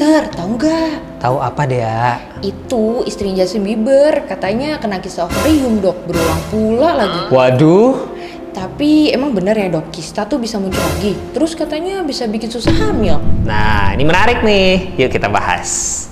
Pinter, tahu nggak? Tahu apa Dea? Itu istrinya Justin Bieber, katanya kena kista ovarium dok, berulang pula lagi. Waduh. Tapi emang bener ya dok, kista tuh bisa muncul lagi. Terus katanya bisa bikin susah hamil. Nah, ini menarik nih. Yuk kita bahas.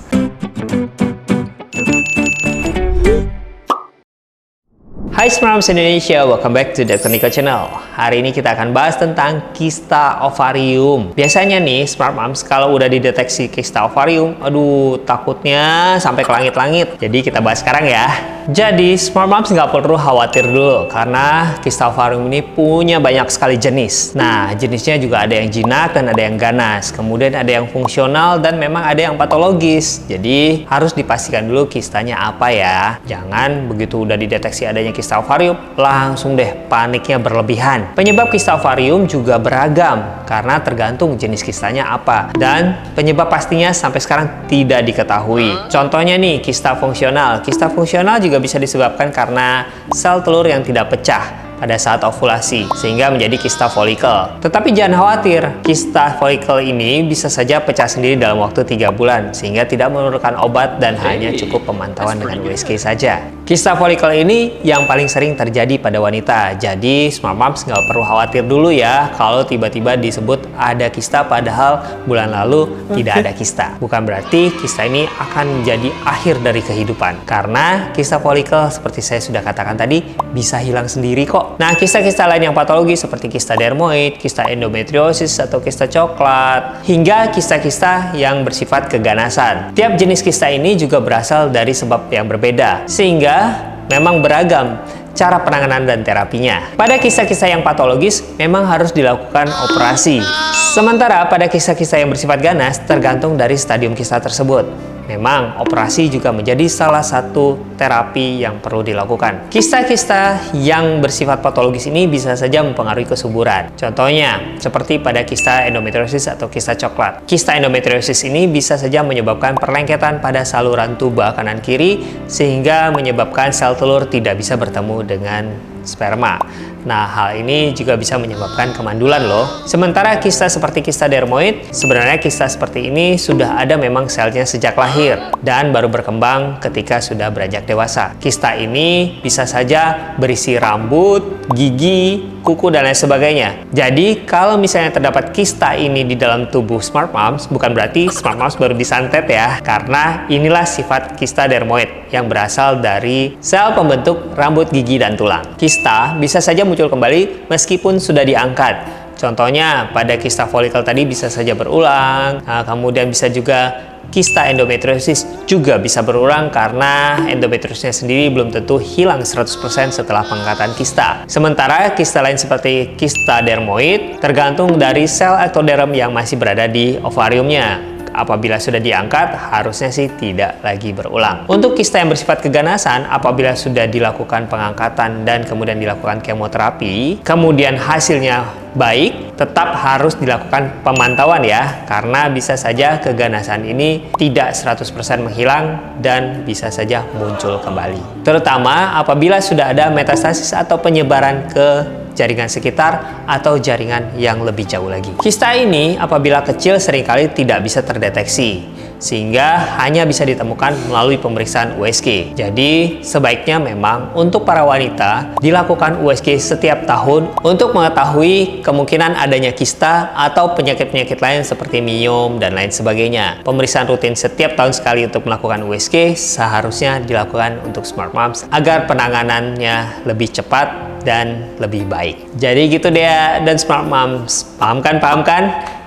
Hai Smart Moms Indonesia, welcome back to Dr. Nico Channel. Hari ini kita akan bahas tentang kista ovarium. Biasanya nih Smart Moms kalau udah dideteksi kista ovarium, aduh takutnya sampai ke langit-langit. Jadi kita bahas sekarang ya. Jadi Smart Moms nggak perlu khawatir dulu karena kista ovarium ini punya banyak sekali jenis. Nah, jenisnya juga ada yang jinak dan ada yang ganas. Kemudian ada yang fungsional dan memang ada yang patologis. Jadi harus dipastikan dulu kistanya apa ya. Jangan begitu udah dideteksi adanya kista ovarium, langsung deh paniknya berlebihan. Penyebab kista ovarium juga beragam karena tergantung jenis kistanya apa. Dan penyebab pastinya sampai sekarang tidak diketahui. Contohnya nih, kista fungsional. Kista fungsional juga bisa disebabkan karena sel telur yang tidak pecah pada saat ovulasi, sehingga menjadi kista folikel. Tetapi jangan khawatir, kista folikel ini bisa saja pecah sendiri dalam waktu 3 bulan, sehingga tidak memerlukan obat dan hanya cukup pemantauan dengan USG saja. Kista folikel ini yang paling sering terjadi pada wanita, jadi Smart Moms nggak perlu khawatir dulu ya kalau tiba-tiba disebut ada kista padahal bulan lalu tidak ada kista. Bukan berarti kista ini akan menjadi akhir dari kehidupan, karena kista folikel seperti saya sudah katakan tadi bisa hilang sendiri kok. Nah, kista-kista lain yang patologis seperti kista dermoid, kista endometriosis atau kista coklat, hingga kista-kista yang bersifat keganasan. Tiap jenis kista ini juga berasal dari sebab yang berbeda, sehingga memang beragam cara penanganan dan terapinya. Pada kista-kista yang patologis memang harus dilakukan operasi. Sementara pada kista-kista yang bersifat ganas tergantung dari stadium kista tersebut. Memang operasi juga menjadi salah satu terapi yang perlu dilakukan. Kista-kista yang bersifat patologis ini bisa saja mempengaruhi kesuburan. Contohnya seperti pada kista endometriosis atau kista coklat. Kista endometriosis ini bisa saja menyebabkan perlengketan pada saluran tuba kanan kiri sehingga menyebabkan sel telur tidak bisa bertemu dengan sperma. Nah, hal ini juga bisa menyebabkan kemandulan loh. Sementara kista seperti kista dermoid, sebenarnya kista seperti ini sudah ada memang selnya sejak lahir dan baru berkembang ketika sudah beranjak dewasa. Kista ini bisa saja berisi rambut, gigi, kuku, dan lain sebagainya. Jadi, kalau misalnya terdapat kista ini di dalam tubuh Smart Moms, bukan berarti Smart Moms baru disantet ya, karena inilah sifat kista dermoid yang berasal dari sel pembentuk rambut, gigi, dan tulang. Kista bisa saja muncul kembali meskipun sudah diangkat. Contohnya pada kista folikel tadi bisa saja berulang. Nah, kemudian bisa juga kista endometriosis juga bisa berulang karena endometriosisnya sendiri belum tentu hilang 100% setelah pengangkatan kista. Sementara kista lain seperti kista dermoid tergantung dari sel ektoderm yang masih berada di ovariumnya. Apabila sudah diangkat, harusnya sih tidak lagi berulang. Untuk kista yang bersifat keganasan, apabila sudah dilakukan pengangkatan dan kemudian dilakukan kemoterapi, kemudian hasilnya baik, tetap harus dilakukan pemantauan ya, karena bisa saja keganasan ini tidak 100% menghilang dan bisa saja muncul kembali. Terutama apabila sudah ada metastasis atau penyebaran ke jaringan sekitar atau jaringan yang lebih jauh lagi. Kista ini apabila kecil seringkali tidak bisa terdeteksi, sehingga hanya bisa ditemukan melalui pemeriksaan USG. Jadi sebaiknya memang untuk para wanita dilakukan USG setiap tahun untuk mengetahui kemungkinan adanya kista atau penyakit-penyakit lain seperti miom dan lain sebagainya. Pemeriksaan rutin setiap tahun sekali untuk melakukan USG seharusnya dilakukan untuk Smart Moms agar penanganannya lebih cepat dan lebih baik. Jadi gitu deh dan Smart Moms. Paham kan?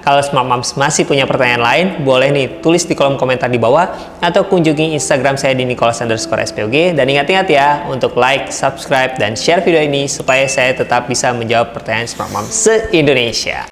Kalau Smart Moms masih punya pertanyaan lain, boleh nih tulis di kolom komentar di bawah atau kunjungi Instagram saya di Nicholas_SPOG. Dan ingat-ingat ya untuk like, subscribe, dan share video ini supaya saya tetap bisa menjawab pertanyaan Smart Moms se-Indonesia.